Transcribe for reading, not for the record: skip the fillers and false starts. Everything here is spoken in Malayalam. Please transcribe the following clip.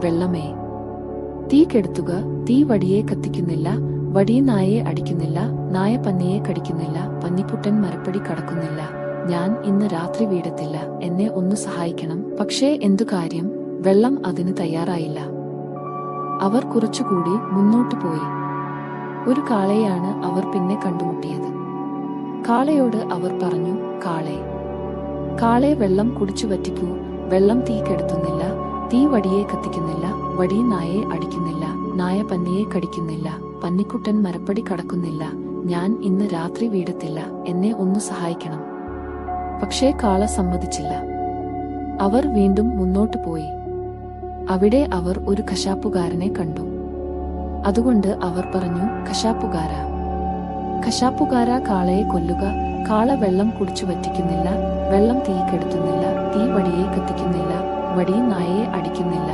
വെള്ളമേ, തീ കെടുത്തുക. തീ വടിയെ കത്തിക്കുന്നില്ല, വടി നായയെ അടിക്കുന്നില്ല, നായ പന്നിയെ കടിക്കുന്നില്ല, പന്നിക്കുട്ടൻ മരപ്പടി കടക്കുന്നില്ല. ഞാൻ ഇന്ന് രാത്രി വീഴത്തില്ല, എന്നെ ഒന്ന് സഹായിക്കണം. പക്ഷേ എന്തു കാര്യം? വെള്ളം അതിന് തയ്യാറായില്ല. അവർ കുറച്ചുകൂടി മുന്നോട്ടു പോയി. ഒരു കാളയാണ് അവർ പിന്നെ കണ്ടുമുട്ടിയത്. കാളയോട് അവർ പറഞ്ഞു, കാളേ, കാളെ, വെള്ളം കുടിച്ചു വറ്റിക്കൂ. വെള്ളം തീ കെടുത്തുന്നില്ല, തീ വടിയെ കത്തിക്കുന്നില്ല, വടി നായയെ അടിക്കുന്നില്ല, നായ പന്നിയെ കടിക്കുന്നില്ല, പന്നിക്കുട്ടൻ മരപ്പടി കടക്കുന്നില്ല. ഞാൻ ഇന്ന് രാത്രി വീഴത്തില്ല, എന്നെ ഒന്ന് സഹായിക്കണം. പക്ഷേ കാള സമ്മതിച്ചില്ല. അവർ വീണ്ടും മുന്നോട്ടു പോയി. അവിടെ അവർ ഒരു കശാപ്പുകാരനെ കണ്ടു. അതുകൊണ്ട് അവർ പറഞ്ഞു, കശാപ്പുകാരാ, കശാപ്പുകാരാ, കാളയെ കൊല്ലുക. കാള വെള്ളം കുടിച്ചു വറ്റിക്കുന്നില്ല, വെള്ളം തീ കെടുത്തുന്നില്ല, തീ വടിയെ കത്തിക്കുന്നില്ല, വടി നായയെ അടിക്കുന്നില്ല,